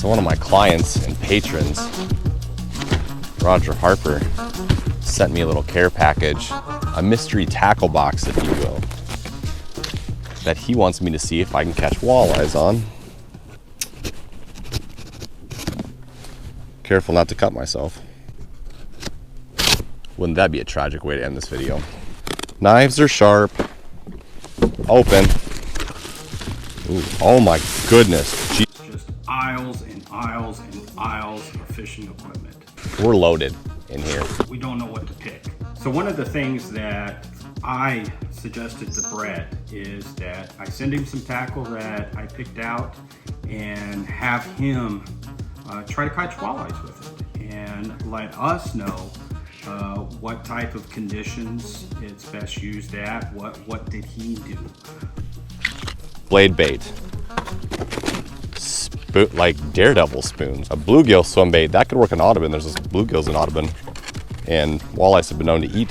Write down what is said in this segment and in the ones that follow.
So one of my clients and patrons, Roger Harper, sent me a little care package, a mystery tackle box, if you will, that he wants me to see if I can catch walleyes on. Careful not to cut myself. Wouldn't that be a tragic way to end this video? Knives are sharp. Open. Ooh, oh my goodness. Just aisles and aisles and aisles of fishing equipment. We're loaded in here. We don't know what to pick. So one of the things that I suggested to Brett is that I send him some tackle that I picked out and have him try to catch walleyes with it and let us know what type of conditions it's best used at. What did he do? Blade bait, like daredevil spoons, a bluegill swim bait that could work in Audubon. There's this bluegills in Audubon, and walleyes have been known to eat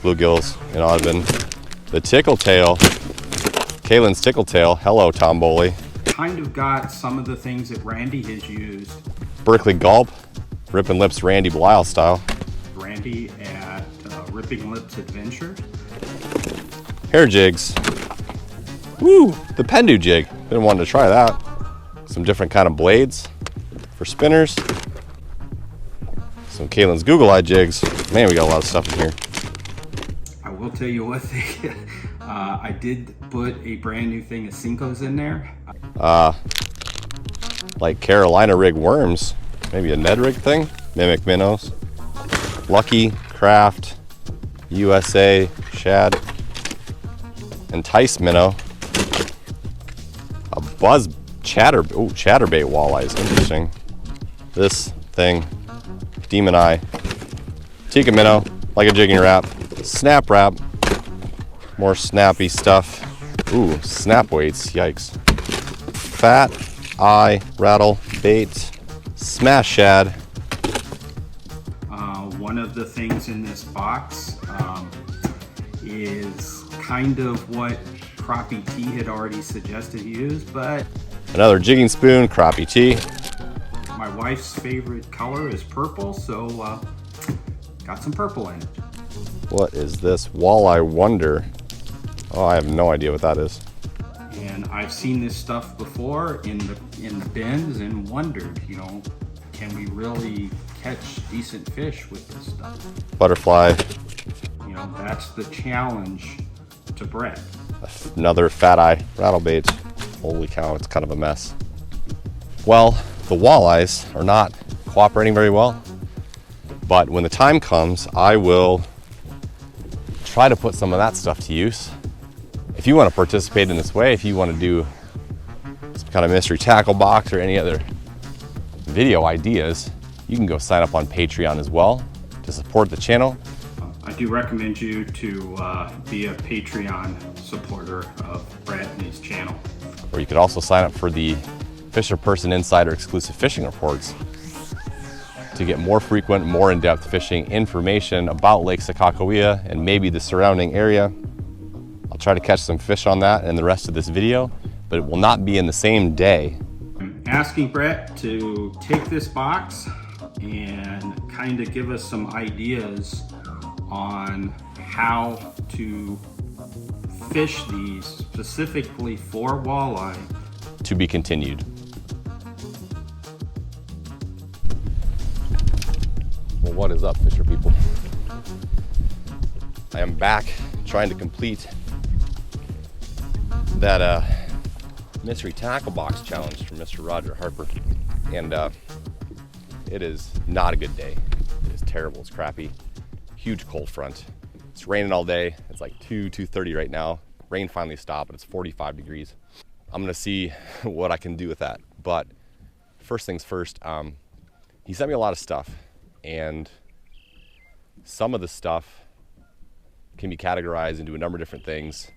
bluegills in Audubon. The tickle tail, Kaylin's tickle tail. Hello, Tom Boley. Kind of got some of the things that Randy has used. Berkeley Gulp, Rippin' Lips Randy Belial style. Randy at Ripping Lips Adventure. Hair jigs. Woo, the Pendu jig. Been wanting to try that. Some different kind of blades for spinners. Some Kaylin's Google Eye jigs. Man, we got a lot of stuff in here. I will tell you one thing. I did put a brand new thing of Cinco's in there. Like Carolina rig worms. Maybe a Ned rig thing. Mimic minnows. Lucky, Craft, USA, Shad, Entice minnow. A buzz chatterbait walleyes, interesting. This thing, Demon Eye, Tika minnow, like a jigging wrap, snap wrap, more snappy stuff. Ooh, snap weights, yikes. Fat eye rattle bait, smash shad. One of the things in this box is kind of what Crappie T had already suggested use, but Another jigging spoon, crappie tea. my wife's favorite color is purple, so got some purple in it. What is this? Walleye Wonder. Oh, I have no idea what that is. And I've seen this stuff before in the bins and wondered, you know, can we really catch decent fish with this stuff? Butterfly. You know, that's the challenge to Brett. Another fat eye rattle bait. Holy cow, it's kind of a mess. Well, the walleyes are not cooperating very well, but when the time comes, I will try to put some of that stuff to use. If you want to participate in this way, if you want to do some kind of mystery tackle box or any other video ideas, you can go sign up on Patreon as well to support the channel. I do recommend you to be a Patreon supporter of Brett and his channel. Or you could also sign up for the Fisher Person Insider exclusive fishing reports to get more frequent, more in-depth fishing information about Lake Sakakawea and maybe the surrounding area. I'll try to catch some fish on that in the rest of this video, but it will not be in the same day. I'm asking Brett to take this box and kind of give us some ideas on how to fish these specifically for walleye. To be continued. Well, what is up, fisher people? I am back trying to complete that mystery tackle box challenge from Mr. Roger Harper, and it is not a good day. It is terrible. It's crappy. Huge cold front. It's raining all day. It's like 2:30 right now. Rain finally stopped, but it's 45 degrees. I'm gonna see what I can do with that. But first things first, he sent me a lot of stuff, and some of the stuff can be categorized into a number of different things.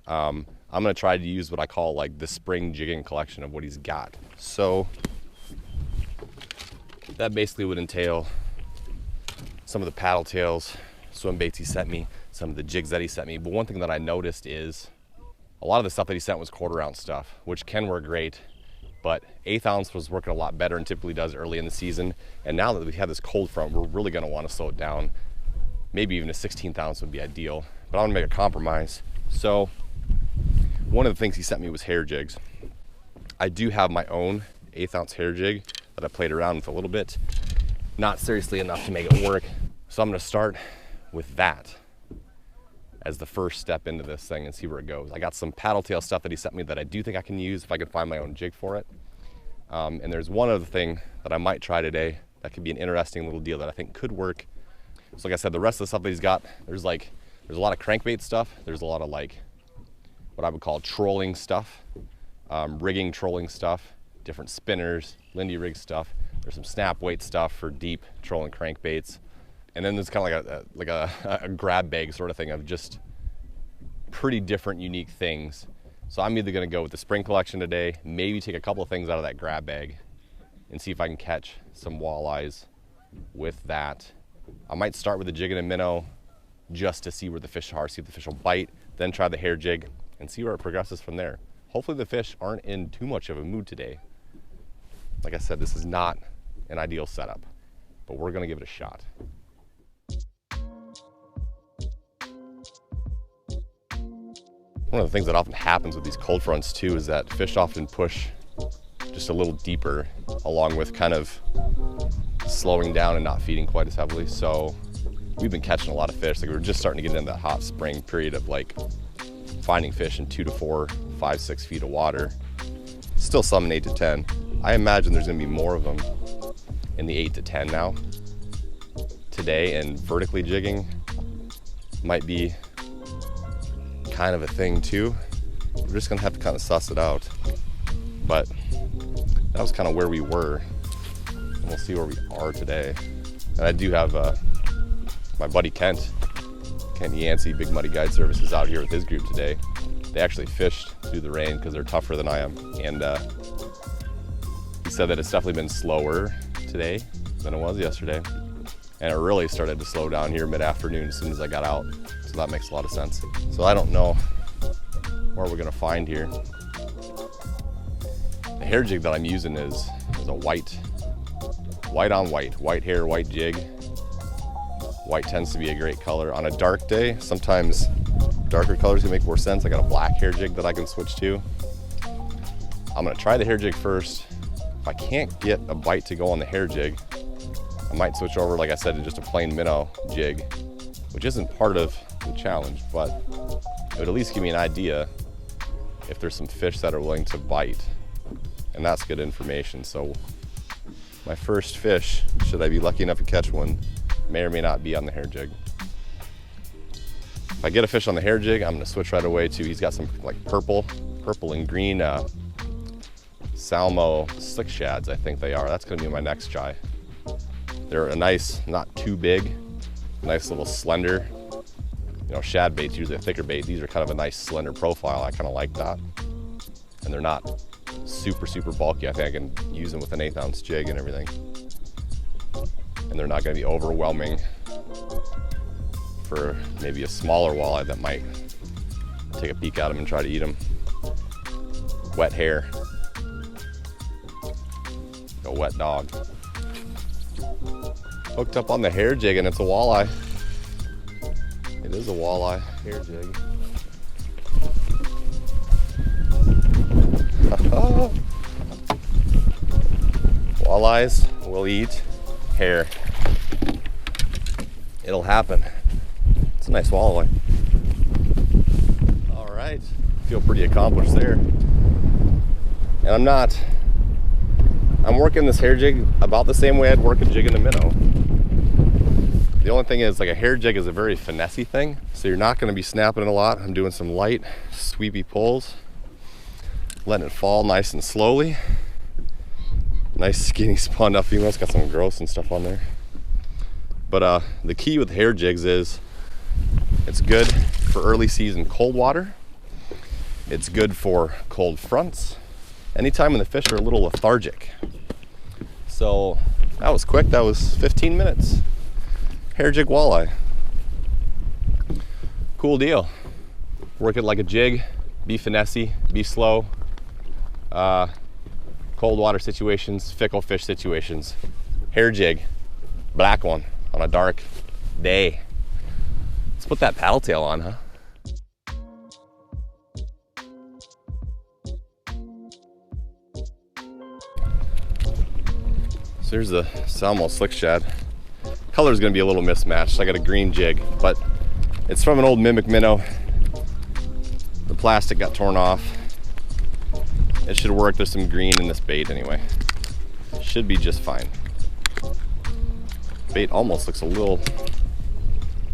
I'm gonna try to use what I call like the spring jigging collection of what he's got. So that basically would entail some of the paddle tails, swim baits he sent me, some of the jigs that he sent me. But one thing that I noticed is a lot of the stuff that he sent was 1/4 ounce stuff, which can work great but 1/8 ounce was working a lot better and typically does early in the season. And now that we have this cold front, we're really gonna wanna slow it down. Maybe even a 1/16 ounce would be ideal, but I'm gonna make a compromise. So one of the things he sent me was hair jigs. I do have my own 1/8 ounce hair jig that I played around with a little bit. Not seriously enough to make it work. So I'm gonna start with that as the first step into this thing and see where it goes. I got some paddle tail stuff that he sent me that I do think I can use if I can find my own jig for it. And there's one other thing that I might try today that could be an interesting little deal that I think could work. So like I said, the rest of the stuff that he's got, there's a lot of crankbait stuff. There's a lot of like what I would call trolling stuff, rigging trolling stuff, different spinners, Lindy rig stuff. There's some snap weight stuff for deep trolling crankbaits. And then there's kind of like a grab bag sort of thing of just pretty different, unique things. So I'm either gonna go with the spring collection today, maybe take a couple of things out of that grab bag and see if I can catch some walleyes with that. I might start with the jig and a minnow just to see where the fish are, see if the fish will bite, then try the hair jig and see where it progresses from there. Hopefully the fish aren't in too much of a mood today. Like I said, this is not an ideal setup, but we're gonna give it a shot. One of the things that often happens with these cold fronts too is that fish often push just a little deeper, along with kind of slowing down and not feeding quite as heavily. So we've been catching a lot of fish. Like we were just starting to get into that hot spring period of like finding fish in 2 to 4, 5, 6 feet of water. Still some in 8 to 10. I imagine there's gonna be more of them in the 8 to 10 now today, and vertically jigging might be kind of a thing too. We're just gonna have to kind of suss it out. But that was kind of where we were, and we'll see where we are today. And I do have my buddy Kent Yancey, Big Muddy Guide Services, out here with his group today. They actually fished through the rain because they're tougher than I am, and he said that it's definitely been slower today than it was yesterday, and it really started to slow down here mid-afternoon as soon as I got out. So that makes a lot of sense. So I don't know what we're gonna find here. The hair jig that I'm using is a white on white hair, white jig. White tends to be a great color. On a dark day, sometimes darker colors can make more sense. I got a black hair jig that I can switch to. I'm gonna try the hair jig first. If I can't get a bite to go on the hair jig, I might switch over, like I said, to just a plain minnow jig, which isn't part of the challenge, but it would at least give me an idea if there's some fish that are willing to bite, and that's good information. So my first fish, should I be lucky enough to catch one, may or may not be on the hair jig. If I get a fish on the hair jig, I'm gonna switch right away to, he's got some like purple and green Salmo slick shads, I think they are. That's gonna be my next try. They're a nice, not too big, nice little slender. You know, shad bait's usually a thicker bait. These are kind of a nice slender profile. I kind of like that. And they're not super bulky. I think I can use them with an 1/8 ounce jig and everything. And they're not gonna be overwhelming for maybe a smaller walleye that might take a peek at them and try to eat them. Wet hair. A wet dog. Hooked up on the hair jig and it's a walleye. It is a walleye hair jig. Walleyes will eat hair. It'll happen. It's a nice walleye. All right, feel pretty accomplished there. And I'm working this hair jig about the same way I'd work a jig in a minnow. The only thing is, like, a hair jig is a very finessey thing, so you're not going to be snapping it a lot. I'm doing some light, sweepy pulls, letting it fall nice and slowly. Nice skinny spawned up female. It's got some growth and stuff on there. But the key with hair jigs is it's good for early season cold water. It's good for cold fronts. Anytime when the fish are a little lethargic. So that was quick. That was 15 minutes. Hair jig walleye. Cool deal. Work it like a jig. Be finessey. Be slow. Cold cold water situations, fickle fish situations. Hair jig, black one on a dark day. Let's put that paddle tail on, huh? So here's the Salmo slick shad. Color's gonna be a little mismatched. I got a green jig, but it's from an old mimic minnow. The plastic got torn off. It should work. There's some green in this bait anyway. Should be just fine. Bait almost looks a little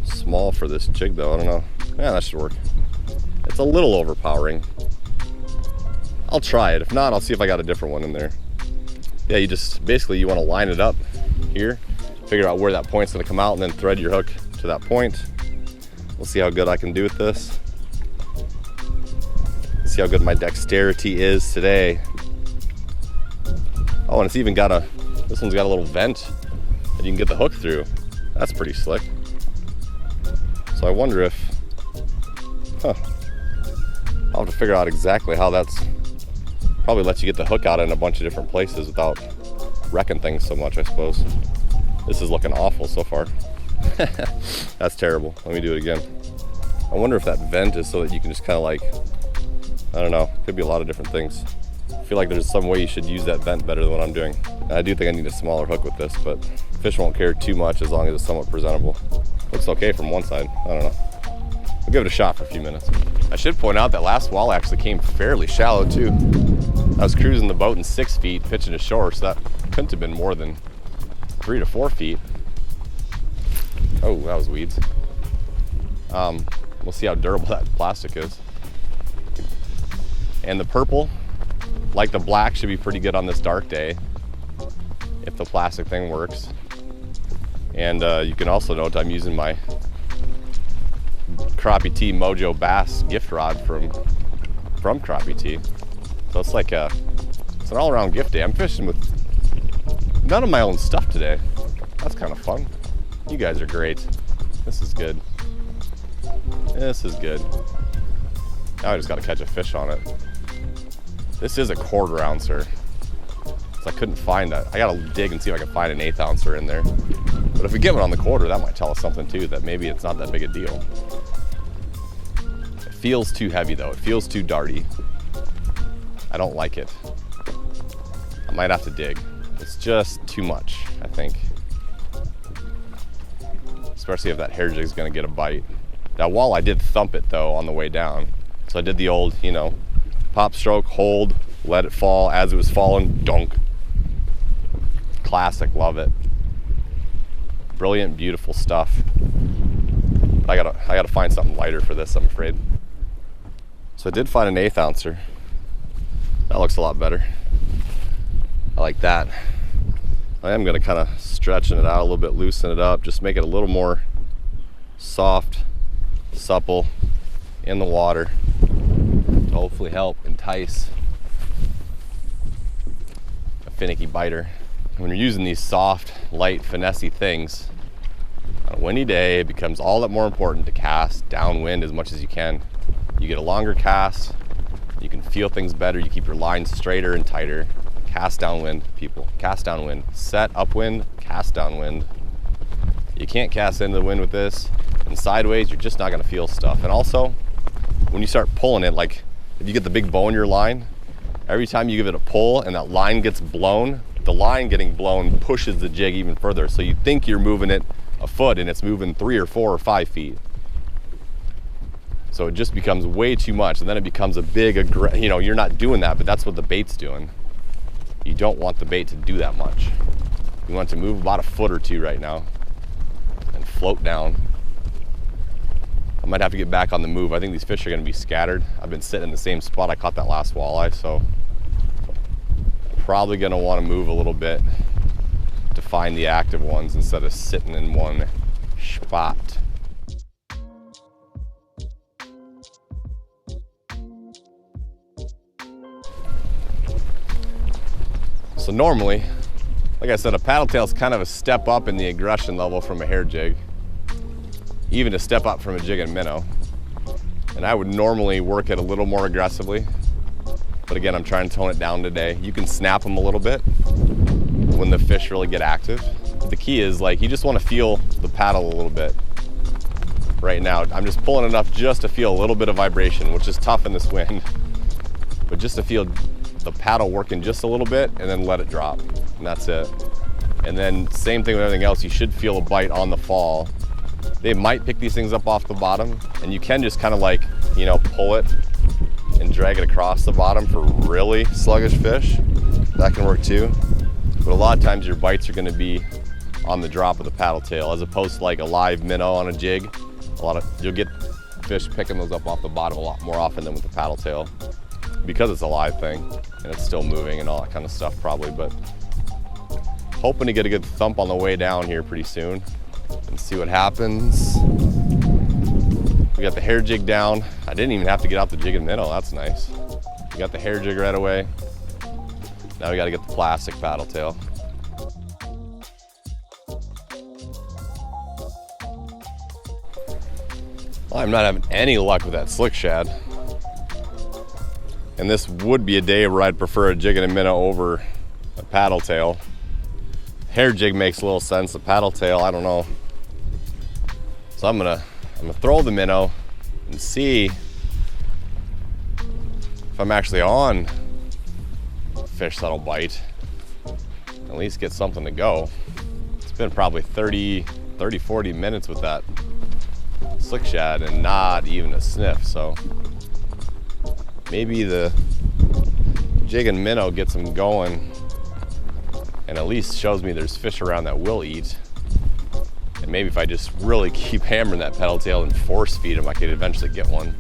small for this jig though. I don't know. Yeah, that should work. It's a little overpowering. I'll try it. If not, I'll see if I got a different one in there. Yeah, you just basically you want to line it up here, figure out where that point's going to come out, and then thread your hook to that point. We'll see how good I can do with this. See how good my dexterity is today. Oh, and it's even got this one's got a little vent that you can get the hook through. That's pretty slick. So I wonder if, I'll have to figure out exactly how that's, probably lets you get the hook out in a bunch of different places without wrecking things so much, I suppose. This is looking awful so far. That's terrible. Let me do it again. I wonder if that vent is so that you can just kind of like, I don't know, could be a lot of different things. I feel like there's some way you should use that vent better than what I'm doing. And I do think I need a smaller hook with this, but fish won't care too much as long as it's somewhat presentable. Looks okay from one side, I don't know. We'll give it a shot for a few minutes. I should point out that last walleye actually came fairly shallow too. I was cruising the boat in 6 feet, pitching to shore, so that couldn't have been more than 3 to 4 feet. Oh, that was weeds. We'll see how durable that plastic is. And the purple, like the black, should be pretty good on this dark day if the plastic thing works. And you can also note I'm using my Crappie T Mojo Bass gift rod from Crappie T. So it's like it's an all-around gift day. I'm fishing with none of my own stuff today. That's kind of fun. You guys are great. This is good. This is good. Now I just got to catch a fish on it. This is a 1/4 ouncer. So I couldn't find that. I got to dig and see if I can find an 1/8 ouncer in there. But if we get one on the 1/4, that might tell us something too, that maybe it's not that big a deal. It feels too heavy though. It feels too darty. I don't like it. I might have to dig. It's just too much, I think. Especially if that hair jig is going to get a bite. That walleye did thump it though on the way down. So I did the old, pop stroke, hold, let it fall. As it was falling, dunk. Classic, love it. Brilliant, beautiful stuff. I gotta find something lighter for this, I'm afraid. So I did find an 1/8 ouncer. That looks a lot better. I like that. I am gonna kind of stretching it out a little bit, loosen it up, just make it a little more soft, supple in the water to hopefully help entice a finicky biter. When you're using these soft, light, finessey things, on a windy day, it becomes all that more important to cast downwind as much as you can. You get a longer cast, you can feel things better, you keep your lines straighter and tighter. Cast downwind, people, cast downwind. Set upwind, cast downwind. You can't cast into the wind with this, and sideways, you're just not gonna feel stuff. And also, when you start pulling it, like if you get the big bow in your line, every time you give it a pull and that line gets blown, the line getting blown pushes the jig even further. So you think you're moving it a foot and it's moving 3 or 4 or 5 feet. So it just becomes way too much, and then it becomes a big, you're not doing that, but that's what the bait's doing. You don't want the bait to do that much. You want it to move about a foot or 2 right now and float down. I might have to get back on the move. I think these fish are gonna be scattered. I've been sitting in the same spot I caught that last walleye, so probably gonna wanna move a little bit to find the active ones instead of sitting in one spot. So normally, like I said, a paddle tail is kind of a step up in the aggression level from a hair jig, even a step up from a jig and minnow. And I would normally work it a little more aggressively. But again, I'm trying to tone it down today. You can snap them a little bit when the fish really get active. The key is like, you just want to feel the paddle a little bit. Right now, I'm just pulling enough just to feel a little bit of vibration, which is tough in this wind. But just to feel the paddle working just a little bit and then let it drop, and that's it. And then same thing with everything else, you should feel a bite on the fall. They might pick these things up off the bottom, and you can just kind of like, you know, pull it and drag it across the bottom for really sluggish fish. That can work too. But a lot of times your bites are gonna be on the drop of the paddle tail, as opposed to like a live minnow on a jig. You'll get fish picking those up off the bottom a lot more often than with the paddle tail, because it's a live thing and it's still moving and all that kind of stuff probably. But hoping to get a good thump on the way down here pretty soon and see what happens. We got the hair jig down. I didn't even have to get out the jig and minnow. That's nice. We got the hair jig right away. Now we got to get the plastic paddle tail. Well, I'm not having any luck with that slick shad. And this would be a day where I'd prefer a jig and a minnow over a paddle tail. Hair jig makes a little sense. The paddle tail, I don't know. So I'm gonna throw the minnow and see if I'm actually on a fish that'll bite. At least get something to go. It's been probably 30, 40 minutes with that slick shad and not even a sniff. So maybe the jig and minnow gets them going and at least shows me there's fish around that will eat. And maybe if I just really keep hammering that paddle tail and force feed them, I could eventually get one.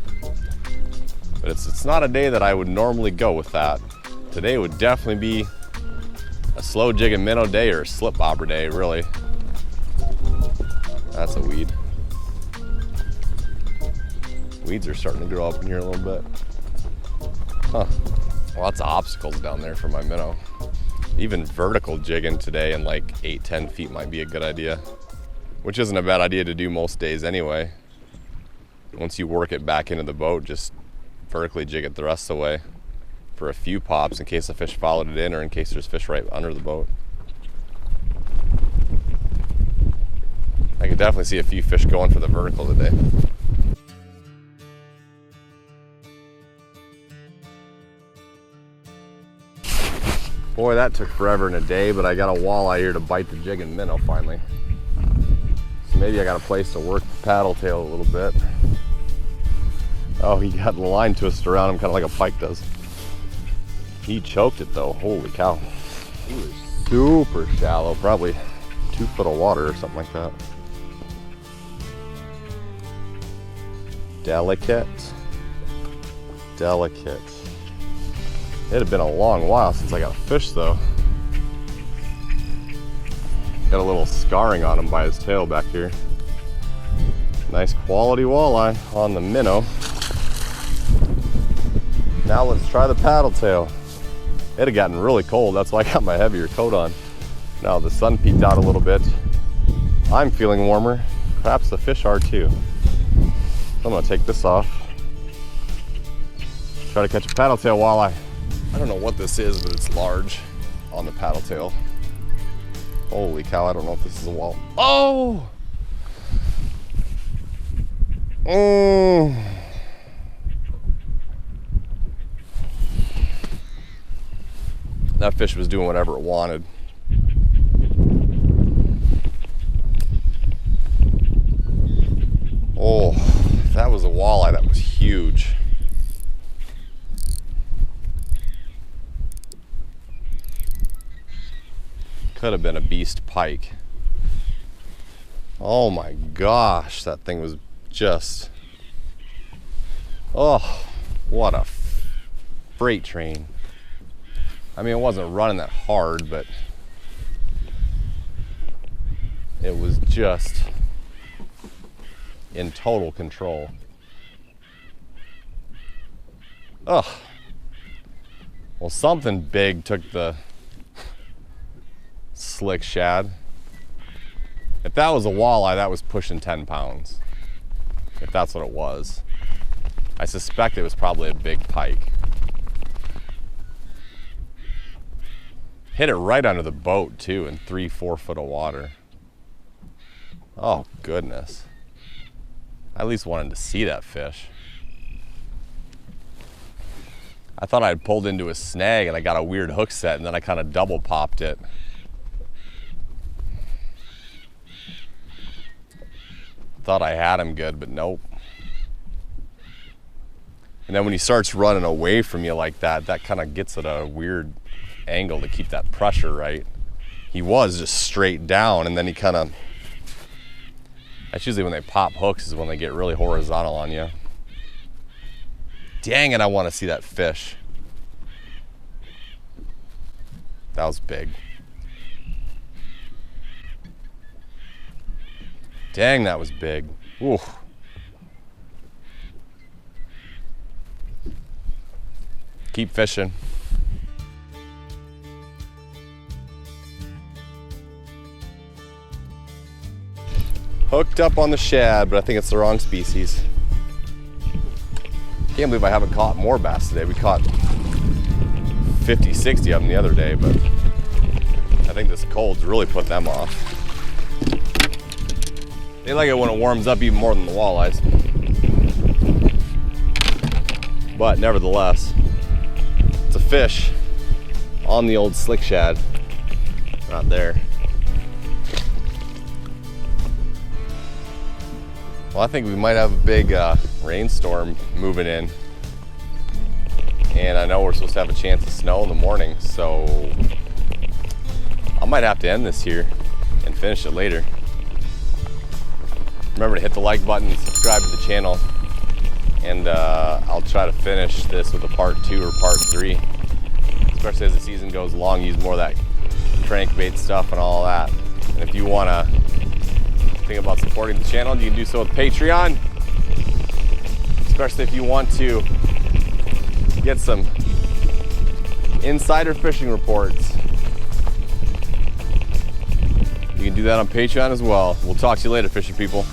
But it's not a day that I would normally go with that. Today would definitely be a slow jig and minnow day or a slip bobber day, really. That's a weed. Weeds are starting to grow up in here a little bit. Huh. Lots of obstacles down there for my minnow. Even vertical jigging today in like 8-10 feet might be a good idea, which isn't a bad idea to do most days anyway. Once you work it back into the boat, just vertically jig it the rest of the way for a few pops in case the fish followed it in or in case there's fish right under the boat. I could definitely see a few fish going for the vertical today. Boy, that took forever and a day, but I got a walleye here to bite the jig and minnow finally. So maybe I got a place to work the paddle tail a little bit. Oh, he got the line twisted around him kind of like a pike does. He choked it though, holy cow. He was super shallow, probably 2 foot of water or something like that. Delicate. Delicate. It had been a long while since I got a fish though. Got a little scarring on him by his tail back here. Nice quality walleye on the minnow. Now let's try the paddle tail. It had gotten really cold, that's why I got my heavier coat on. Now the sun peeked out a little bit. I'm feeling warmer. Perhaps the fish are too. I'm gonna take this off. Try to catch a paddle tail walleye. I don't know what this is, but it's large on the paddle tail. Holy cow, I don't know if this is a wall. Oh! Oh! That fish was doing whatever it wanted. Oh, that was a walleye, that was huge. Could have been a beast pike. Oh my gosh, that thing was just, oh, what a freight train. I mean, it wasn't running that hard, but it was just in total control. Oh, well, something big took the slick shad. If that was a walleye, that was pushing 10 pounds. If that's what it was. I suspect it was probably a big pike. Hit it right under the boat too in 3-4 foot of water. Oh goodness. I at least wanted to see that fish. I thought I had pulled into a snag and I got a weird hook set, and then I kind of double popped it. Thought I had him good, but nope. And then when he starts running away from you like that, that kind of gets at a weird angle to keep that pressure right. He was just straight down, and then he kind of, that's usually when they pop hooks, is when they get really horizontal on you. Dang it, I want to see that fish. That was big. Dang, that was big. Ooh. Keep fishing. Hooked up on the shad, but I think it's the wrong species. Can't believe I haven't caught more bass today. We caught 50, 60 of them the other day, but I think this cold's really put them off. They like it when it warms up even more than the walleyes. But nevertheless, it's a fish on the old slick shad right there. Well, I think we might have a big rainstorm moving in. And I know we're supposed to have a chance of snow in the morning, so I might have to end this here and finish it later. Remember to hit the like button, subscribe to the channel, and I'll try to finish this with a part 2 or part 3. Especially as the season goes along, use more of that crankbait stuff and all that. And if you want to think about supporting the channel, you can do so with Patreon. Especially if you want to get some insider fishing reports. You can do that on Patreon as well. We'll talk to you later, fishing people.